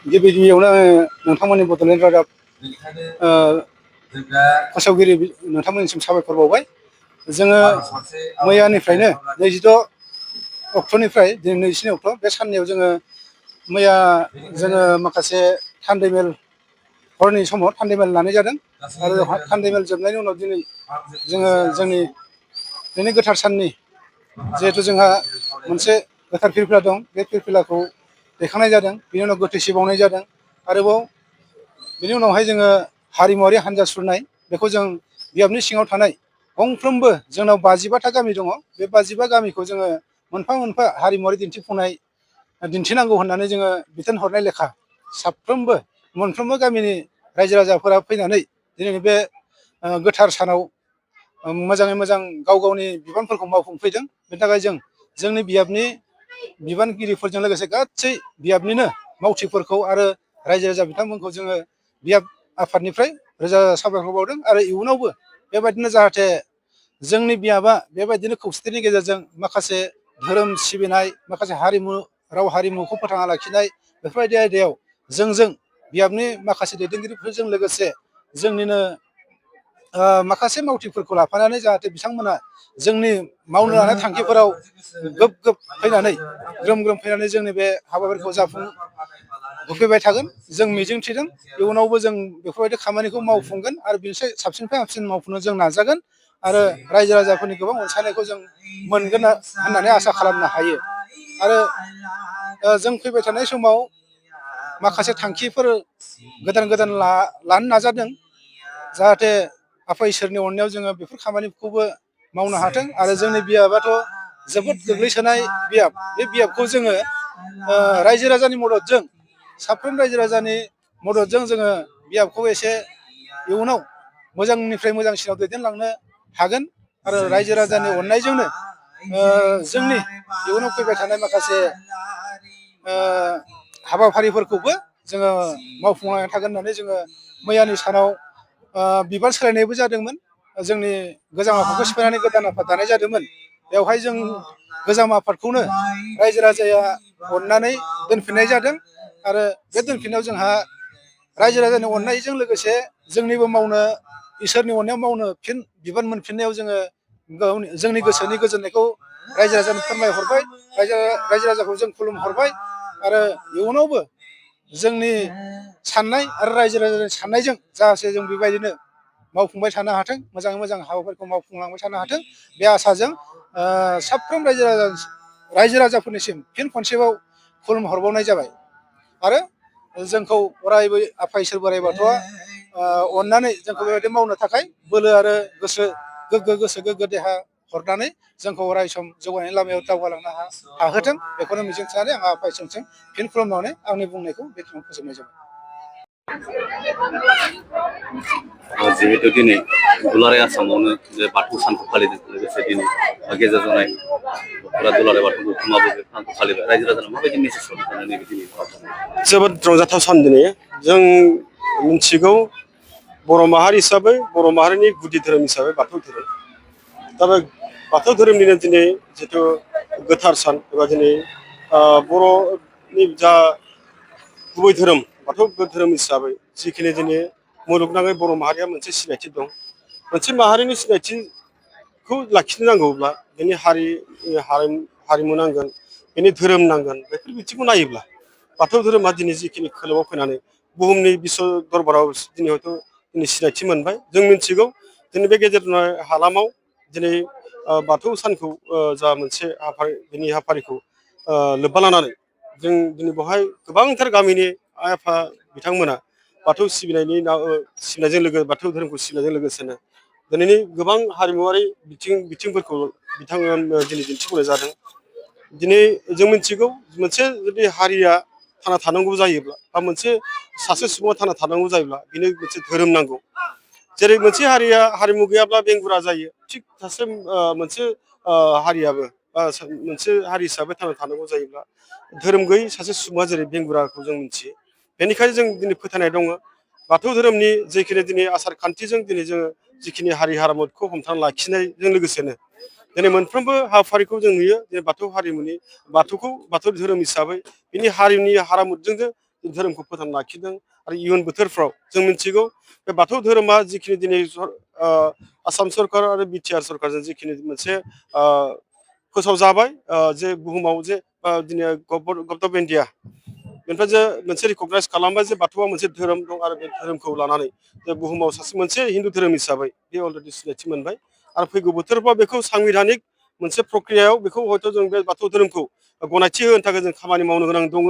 गिबि गिबियावनो नोंथांमोननि बड'लेण्ड रादाब फोसावगिरि नोंथांमोननिसिम साबायखर बावबाय। जोङो मैयानिफ्रायनो 22 अक्ट'निफ्राय दिनै 24 अक्ट' बे साननैयाव जोङो मैया जोङो माखासे थान्दै मेल हरनि समाव थान्दै मेल लानाय जादों आरो थान्दै मेल जोबनायनि उनाव दिनै जोङो जोंनि दिनै गोथार साननि जिहेथु जोंहा मोनसे गोथार फिरफिला दं, बे फिरफिलाखौ दैखांनाय जादों। बिनि उनाव गोथैसि बावनाय जादों। आरोबाव बिनि उनावहाय जोङो हारिमुवारि हान्जा सुरनाय, बेखौ जों बियाबनि सिङाव थानाय गंफ्रोमबो जोंनाव 55टा गामि दङ। बे 55 गामिखौ जोङो मोनफा मोनफा हारिमुवारि दिन्थिफुंनाय दिन्थिनांगौ होननानै जोङो बिथोन हरनाय लेखा साफ्रोमबो मोनफ्रोमबो गामिनि रायजो राजाफोरा फैनानै दिनैनि बे गोथार सानाव मोजाङै मोजां गाव गावनि बिबानफोरखौ मावफुंफैदों। बेनि थाखाय जों जोंनि बियाबनि बिबानगिरिफोरजों लोगोसे गासै बियाबनिनो मावथिफोरखौ आरो रायजो राजा बिथांमोनखौ जोङो बियाब आफादनिफ्राय रोजा रोजा साबायखर बावदों। आरो इयुनावबो बेबायदिनो जाहाथे जोंनि बियाबा बेबायदिनो खौसेथिनि गेजेरजों माखासे धोरोम सिबिनाय, माखासे हारिमु राव हारिमुखौ फोथांना लाखिनाय, बेफोरबायदि आयदायाव जों बियाबनि माखासे दैदेनगिरिफोरजों लोगोसे जोंनिनो माखासे मावथिफोरखौ लाफानानै जाहाथे बिथांमोना जोंनि मावनो लानाय थांखिफोराव गोब गोब फैनानै ग्रोम ग्रोम फैनानै जोंनि बे हाबाफारिखौ होफैबाय थागोन। जों मिजिंथिदों इयुनावबो जों बेफोरबायदि खामानिखौ मावफुंगोन आरो बिनिफ्राय साबसिननिफ्राय हामसिन मावफुंनो जों नाजागोन आरो रायजो राजाफोरनि गोबां अनसायनायखौ जों मोनगोन होननानै आसा खालामनो हायो। आरो जों फैबाय थानाय समाव माखासे थांखिफोर गोदान गोदान लानो नाजादों, जाहाथे आफा इसोरनि अननायाव जोङो बेफोर खामानिखौबो मावनो हाथों। आरो जोंनि बियाबाथ' जोबोद गोग्लैसोनाय बियाब, बे बियाबखौ जोङो रायजो राजानि मददजों, साफ्रोम रायजो राजानि मददजों जोङो बियाबखौ एसे इयुनाव मोजांनिफ्राय मोजांसिनाव दैदेनलांनो हागोन। आरो रायजो राजानि अननायजोंनो जोंनि इयुनाव फैबाय थानाय माखासे हाबाफारिफोरखौबो जोङो मावफुंलांबाय थागोन होननानै जोङो मैयानि सानाव बिबान सोलायनायबो जादोंमोन। जोंनि गोजाम आफादखौ सिफायनानै गोदान आफाद दानाय जादोंमोन। बेवहाय जों गोजाम आफादखौनो रायजो राजाया अननानै दोनफिननाय जादों। आरो बे दोनफिननायाव जोंहा रायजो राजानि अननायजों लोगोसे जोंनिबो मावनो, इसोरनि अननायाव मावनो फिन बिबान मोनफिननायाव जोङो जोंनि गोसोनि गोजोननायखौ रायजो राजानो फोरमायहरबाय। रायजो राजाखौ जों खुलुमहरबाय आरो इयुनावबो जोंनि साननाय आरो रायजो राजानि साननायजों जाहाथे जों बेबायदिनो मावफुंबाय थानो हाथों, मोजाङै मोजां हाबाफोरखौ मावफुंलांबाय थानो हाथों, बे आसाजों साफ्रोम रायजो राजाफोरनिसिम फिन खनसेबाव खुलुमहरबावनाय जाबाय। आरो जोंखौ अरायबो आफा इसोर बोराइ बाथौआ अननानै जोंखौ बेबायदि मावनो थाखाय बोलो आरो गोग्गो देहा हरनानै जोंखौ अराय सम जौगानायनि लामायाव दावगालांनो हाहोथों, बेखौनो मिजिंथिनानै आं आफा इसोरनिसिम फिन खुलुमनानै आंनि बुंनायखौ बेखिनियाव फोजोबनाय जाबाय। जिहेतु दिनै दुलाराय आसामावनो जे बाथौ सानखौ फालिदों, लोगोसे दिनै गेजेर जनाय दुलाराय बाथौ गौथुमाबो बे सानखौ फालिबाय, रायजो राजानो माबायदि मेसेज हरनो सानो नैबे दिनै? जोबोद रंजाथाव सान दिनै। जों मिथिगौ बर' माहारि हिसाबै, बर' माहारिनि गुदि धोरोम हिसाबै बाथौ धोरोम। दा बे बाथौ धोरोमनिनो दिनै जिथु गोथार सान एबा दिनै बर'नि जा गुबै धोरोम बाथौ धोरोम हिसाबै जिखिनि दिनै मुलुगनाङै बर' माहारिया मोनसे सिनायथि दं। मोनसे माहारिनि सिनायथिखौ लाखिनो नांगौब्ला बेनि हारिमु नांगोन, बेनि धोरोम नांगोन। बेफोर बिथिंखौ नायोब्ला बाथौ धोरोमा दिनै जिखिनि खोलोबाव फैनानै बुहुमनि बिश्व दरबाराव दिनै हयथ' दिनै सिनायथि मोनबाय। जों मिथिगौ दिनै बे गेजेर हालामाव दिनै बाथौ सानखौ जा मोनसे बिनि हाबाफारिखौ लोब्बा लानानै जों दिनै बेवहाय गोबांथार गामिनि आइ आफा बिथांमोना बाथौ सिबिनायजों बाथौ धोरोमखौ सिबिनायजों लोगोसेनो दिनैनि गोबां हारिमुवारि बिथिंफोरखौ बिथांमोना दिनै दिन्थिफुंनाय जादों। दिनै जों मिथिगौ मोनसे जुदि हारिया थांना थानांगौ जायोब्ला बा मोनसे सासे सुबुङा थांना थानांगौ जायोब्ला बेनो मोनसे धोरोम नांगौ। जेरै मोनसे हारिया हारिमु गैयाब्ला बेंगुरा जायो, थिग सासे मोनसे हारियाबो बा मोनसे हारि हिसाबै थांना थानांगौ जायोब्ला धोरोम गैयै सासे सुबुङा जेरै बेंगुराखौ जों मिथियो। बेनिखायनो जों दिनै फोथायनाय दङ बाथौ धोरोमनि जिखिनि दिनै आसार खान्थिजों दिनै जोङो जिखिनि हारि हारिमुखौ हमथाना लाखिनायजों लोगोसेनो दिनै मोनफ्रोमबो हाबाफारिखौ जों नुयो जे बाथौ धोरोम हिसाबै बिनि हारिनि हारिमुजों धोरोमखौ फोथांना लाखिदों आरो इयुन बोथोरफ्राव जों मिथिगौ बे बाथौ धोरोमा जिखिनि दिनै आसाम सरकार आरो बिटिआर सरकारजों जिखिनि मोनसे फोसावजाबाय जे बुहुमाव जे दिनै गभर्नमेन्ट अफ इन्डिया बेनिफ्राय जे मोनसे रिकगनाइज खालामबाय जे बाथौआ मोनसे धोरोम दं आरो बे धोरोमखौ लानानै जे बुहुमाव सासे मोनसे हिन्दु धोरोम हिसाबै बे अलरेडि सिनायथि मोनबाय आरो फैगौ बोथोरफ्राव बेखौ सांबिधानिक मोनसे प्रक्रियायाव बेखौ हयथ' जों बे बाथौ धोरोमखौ गनायथि होनो थाखाय जों खामानि मावनो गोनां दङ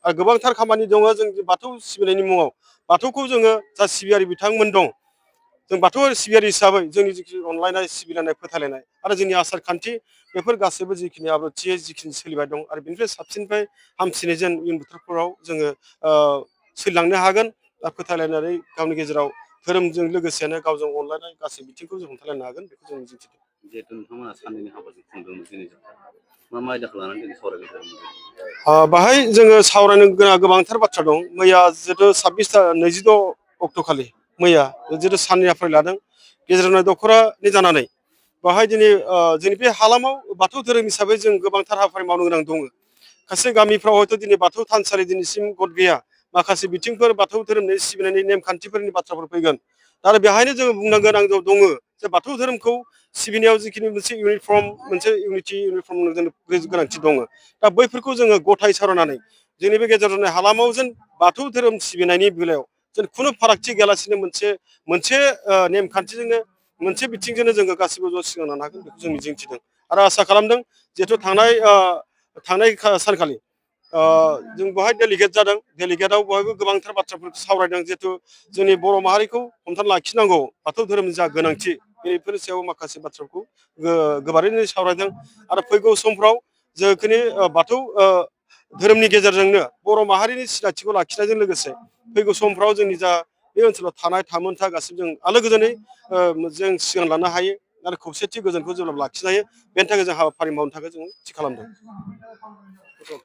आरो गोबांथार खामानि दङ जों बाथौ सिबिनायनि मुङाव बाथौखौ जोङो जा सिबियारि बिथांमोन दं जों बाथौ सिबियारि हिसाबै जोंनि जिखिनि अनलायनाय सिबिलायनाय फोथायलायनाय आरो जोंनि आसार खान्थि बेफोर गासैबो जिखिनि आब्रुथि जिखिनि सोलिबाय दं आरो बेनिफ्राय साबसिननिफ्राय हामसिनै जेन इयुन बोथोरफोराव जोङो सोलिलांनो हागोन दा फोथायलायनानै गावनि गेजेराव धोरोमजों लोगोसेनो गावजों अनलायनाय गासै बिथिंखौ जों हमथालायनो हागोन बेखौ जों मिजिंथिदों जिहेतु नोंथांमोना साननैनि हाबाजों खुंदोंमोन दिनै मा मा आयदाखौ लानानै दिनै सावरायबाय थादोंमोन बाहाय जोङो सावरायनो गोनां गोबांथार बाथ्रा दं मैया जिथु 26 अक्ट' खालि मैया जिथु साननै हाबाफारि लादों गेजेराव दख'रानि जानानै बाहाय दिनै जोंनि बे हालामाव बाथौ धोरोम हिसाबै जों गोबांथार हाबाफारि मावनो गोनां दङ खायसे गामिफ्राव हयथ' दिनै बाथौ थानसालि दिनैसिम गद गैया माखासे बिथिंफोर बाथौ धोरोमनि सिबिनायनि नेमखान्थिफोरनि बाथ्राफोर फैगोन दा बेहायनो जोङो बुंनांगोन आं दङ जे बाथौ धोरोमखौ सिबिनायाव जिखिनि मोनसे मोनसे इउनिटि इउनिफर्म गोनांथि दङ दा बैफोरखौ जोङो गथाय सावरायनानै जोंनि बे गेजेराव थानाय हालामाव जेन बाथौ धोरोम सिबिनायनि बेलायाव जेन खुनु फारागथि गैयालासिनो मोनसे नेमखान्थिजोंनो मोनसे बिथिंजोंनो जोङो गासिबो ज' सिगां लानो हागोन बेखौ जों मिजिंथिदों आरो आसा खालामदों जिहेथु थांनाय सानखालि जों बेवहाय डेलिगेट जादों डेलिगेटआव बयबो गोबांथार बाथ्राफोरखौ सावरायदों जिहेथु जोंनि बर' माहारिखौ हमथाना लाखिनांगौ बाथौ धोरोमनि जा गोनांथि बेफोरनि सायाव माखासे बाथ्राखौ गोबारैनो सावरायदों आरो फैगौ समफ्राव जोंनि बाथौ धोरोमनि गेजेरजोंनो बर' माहारिनि सिनायथिखौ लाखिनायजों लोगोसे फैगौ समफ्राव जोंनि जा बे ओनसोलाव थानाय थामोनथा गासिबो जों आलो गोजोनै जों सिगां लानो हायो आरो खौसेथि गोजोनखौ जेब्ला लाखिनो हायो बेनि थाखाय जों हाबाफारि मावनो थाखाय जों थि खालामदों